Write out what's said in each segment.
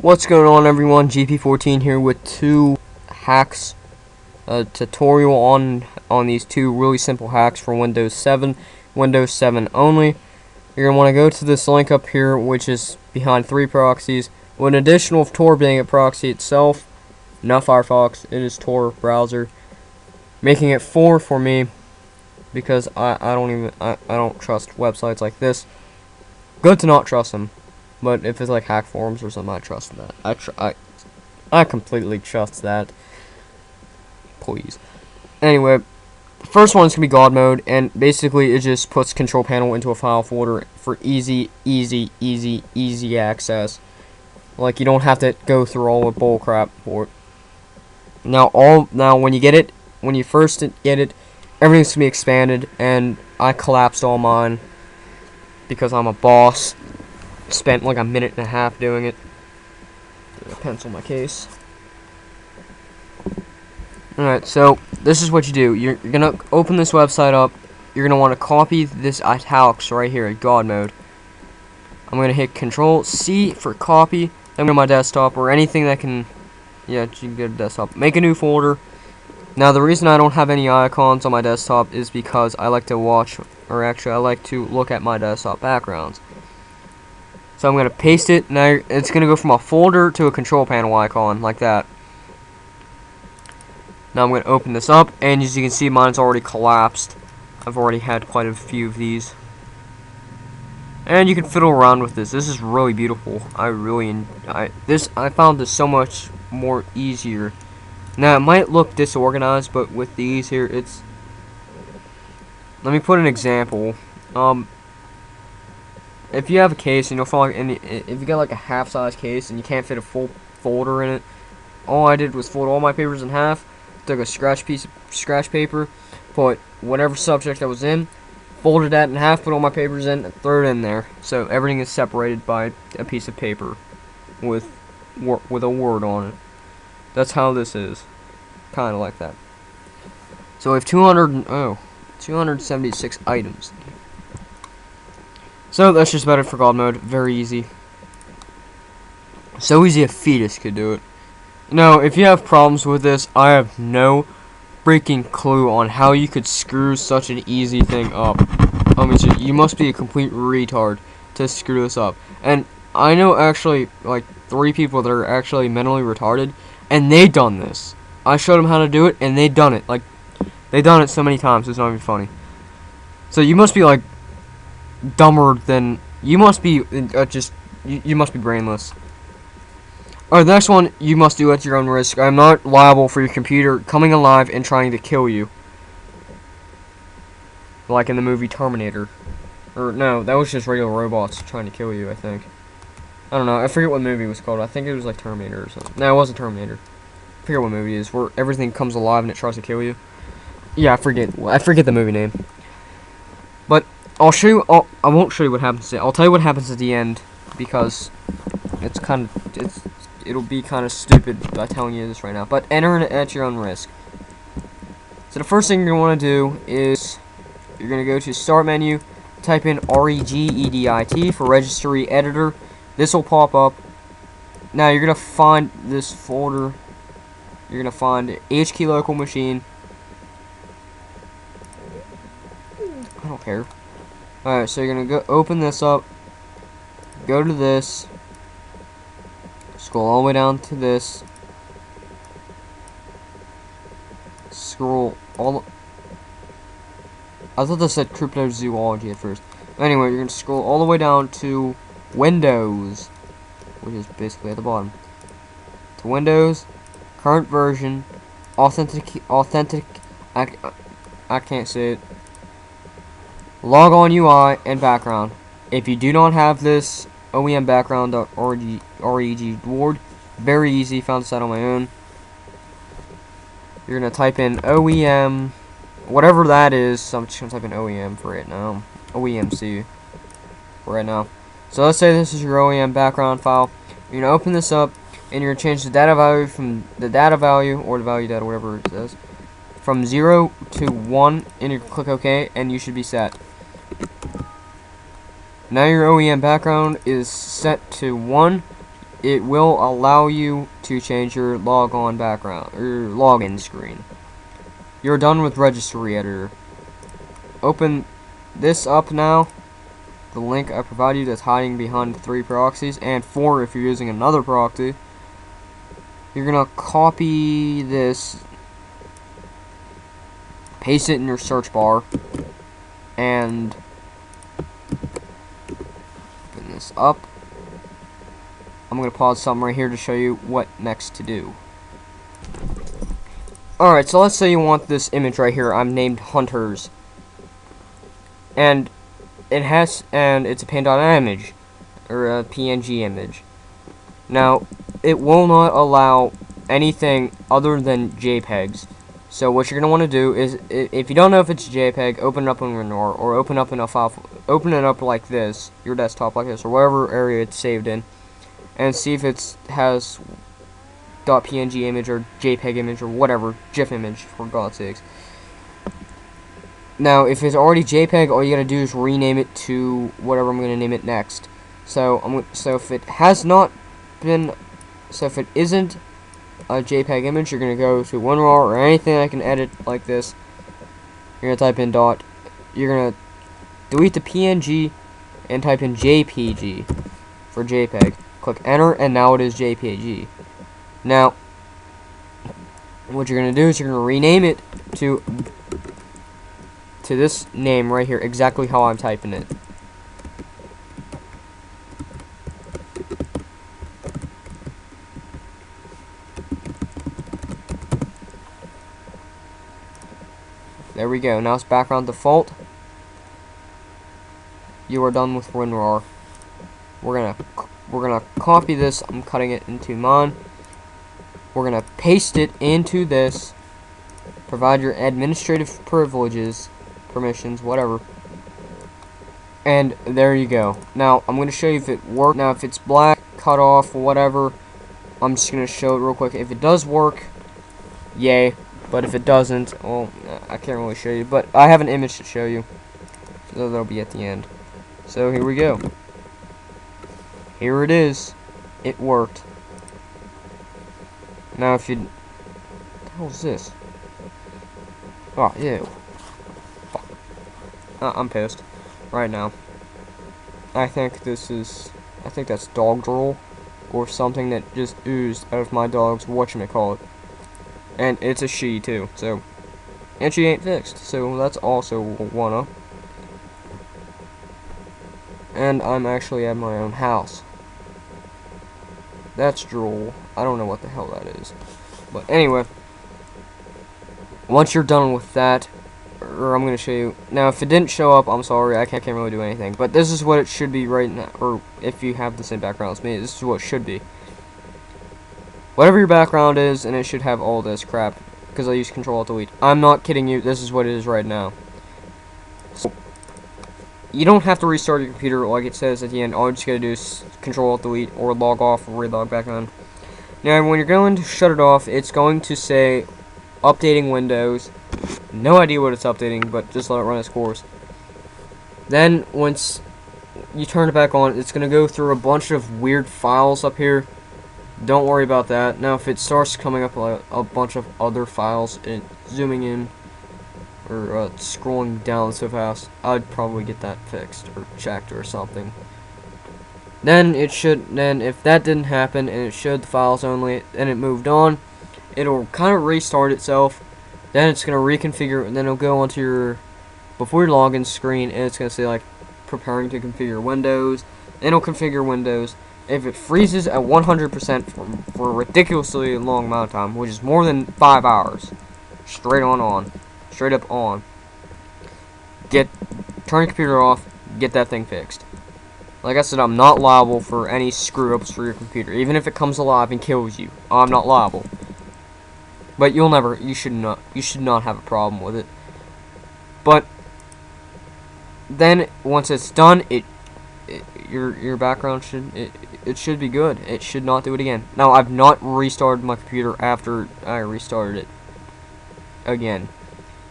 What's going on, everyone? GP14 here with two hacks, a tutorial on these two really simple hacks for Windows 7 only. You're going to want to go to this link up here, which is behind 3 proxies, with an additional Tor being a proxy itself, not Firefox. It is Tor browser, making it 4 for me because I don't trust websites like this. Good to not trust them. But if it's like hack forums or something, I trust that. I completely trust that. Please. Anyway, the first one is going to be GodMode, and basically it just puts control panel into a file folder for easy access. Like, you don't have to go through all the bull crap for it. Now when you first get it, everything's going to be expanded, and I collapsed all mine because I'm a boss. Spent like a minute and a half doing it. Pencil my case. Alright, so this is what you do. You're gonna open this website up. You're gonna want to copy this italics right here at GodMode. I'm gonna hit Control C for copy. Then go to my desktop or anything that can. Yeah, you can go to desktop. Make a new folder. Now the reason I don't have any icons on my desktop is because I like to watch, or actually I like to look at my desktop backgrounds. So I'm going to paste it. Now it's going to go from a folder to a control panel icon, like that. Now I'm going to open this up, and as you can see, mine's already collapsed. I've already had quite a few of these. And you can fiddle around with this. This is really beautiful. I found this so much more easier. Now it might look disorganized, but with these here, it's. Let me put an example. If you have a case and if you got like a half-size case and you can't fit a full folder in it, all I did was fold all my papers in half, took a scratch paper, put whatever subject I was in, folded that in half, put all my papers in, and threw it in there. So everything is separated by a piece of paper with a word on it. That's how this is, kind of like that. So we have 276 items. So that's just about it for GodMode. Very easy. So easy a fetus could do it. Now, if you have problems with this, I have no freaking clue on how you could screw such an easy thing up. I mean, you must be a complete retard to screw this up. And I know actually like 3 people that are actually mentally retarded, and they done this. I showed them how to do it, and they done it. Like, they done it so many times, it's not even funny. So you must be like dumber than you must be. You must be brainless. Alright, the next one you must do at your own risk. I'm not liable for your computer coming alive and trying to kill you, like in the movie Terminator. Or no, that was just regular robots trying to kill you, I think. I don't know, I forget what movie it was called. I think it was like Terminator or something. No, it wasn't Terminator. I forget what movie it is, where everything comes alive and it tries to kill you. Yeah, I forget the movie name. But I'll show you. I won't show you what happens. I'll tell you what happens at the end, because it'll be kind of stupid by telling you this right now. But enter it at your own risk. So the first thing you're gonna want to do is you're gonna go to Start menu, type in regedit for Registry Editor. This will pop up. Now you're gonna find this folder. You're gonna find HKey local machine. I don't care. Alright, so you're gonna go open this up, go to this, scroll all the way down to this, scroll all. I thought this said cryptozoology at first. Anyway, you're gonna scroll all the way down to Windows, which is basically at the bottom. To Windows, current version, authentic. I can't say it. Log on UI and background. If you do not have this OEM background.reg word, very easy, found this out on my own. You're gonna type in OEM, whatever that is. So I'm just gonna type in OEM for right now. OEMC for right now. So let's say this is your OEM background file. You're gonna open this up, and you're gonna change the data value from the data value or the value data, whatever it says, from 0 to 1, and you click OK, and you should be set. Now your OEM background is set to 1. it will allow you to change your logon background or your login screen. You're done with registry editor. Open this up now. The link I provided you that's hiding behind 3 proxies and 4 if you're using another proxy. You're gonna copy this, paste it in your search bar, and open this up. I'm gonna pause something right here to show you what next to do. Alright, so let's say you want this image right here. I'm named Hunters. And it's a pan.img image, or a PNG image. Now, it will not allow anything other than JPEGs. So what you're gonna want to do is, if you don't know if it's JPEG, open it up on WinRAR, or open up in a file, open it up like this, your desktop like this, or whatever area it's saved in, and see if it has .png image or JPEG image or whatever, GIF image, for God's sakes. Now, if it's already JPEG, all you gotta do is rename it to whatever I'm gonna name it next. So if it has not been, so if it isn't a JPEG image, you're gonna go to WinRAR or anything I can edit like this. You're gonna type in you're gonna delete the PNG and type in JPG for JPEG. Click enter, and now it is JPG. Now, what you're gonna do is you're gonna rename it to this name right here, exactly how I'm typing it. There we go. Now it's background default. You are done with WinRAR. We're gonna copy this. I'm cutting it into mine. We're gonna paste it into this. Provide your administrative privileges, permissions, whatever. And there you go. Now I'm gonna show you if it works. Now if it's black, cut off, whatever, I'm just gonna show it real quick. If it does work, yay. But if it doesn't, well, I can't really show you. But I have an image to show you, so that'll be at the end. So here we go. Here it is. It worked. Now if you... What the hell is this? Oh, ew. Fuck. I'm pissed. Right now. I think that's dog drool. Or something that just oozed out of my dog's whatchamacallit. And it's a she, too. So... And she ain't fixed. So that's also one up. And I'm actually at my own house. That's drool. I don't know what the hell that is. But anyway, once you're done with that, or I'm going to show you. Now, if it didn't show up, I'm sorry. I can't really do anything. But this is what it should be right now. Or if you have the same background as me, this is what it should be. Whatever your background is, and it should have all this crap. Because I use Control-Alt-Delete. I'm not kidding you. This is what it is right now. So, you don't have to restart your computer like it says at the end. All you just gotta do is Control-Alt-Delete or log off or relog back on. Now, when you're going to shut it off, it's going to say updating Windows. No idea what it's updating, but just let it run its course. Then, once you turn it back on, it's gonna go through a bunch of weird files up here. Don't worry about that. Now, if it starts coming up a bunch of other files and zooming in or scrolling down so fast, I'd probably get that fixed or checked or something. Then if that didn't happen and it showed the files only and it moved on, it'll kind of restart itself. Then it's gonna reconfigure, and then it'll go onto your before your login screen, and it's gonna say like preparing to configure Windows. And it'll configure Windows. If it freezes at 100% for a ridiculously long amount of time, which is more than 5 hours, straight up on, turn your computer off, get that thing fixed. Like I said, I'm not liable for any screw-ups for your computer, even if it comes alive and kills you. I'm not liable. But you should not have a problem with it. But then once it's done, your background should be good. It should not do it again. Now, I've not restarted my computer after I restarted it again.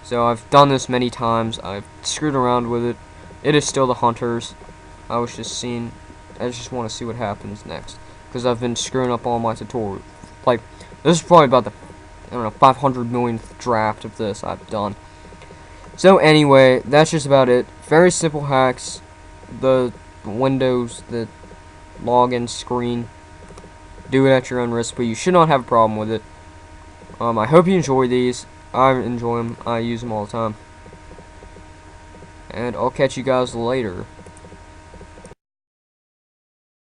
So I've done this many times. I've screwed around with it. It is still the Hunters. I just want to see what happens next. because I've been screwing up all my tutorials. Like, this is probably about the, I don't know, 500 millionth draft of this I've done. So anyway, that's just about it. Very simple hacks. The Windows, the login screen. Do it at your own risk, but you should not have a problem with it. I hope you enjoy these. I enjoy them. I use them all the time. And I'll catch you guys later.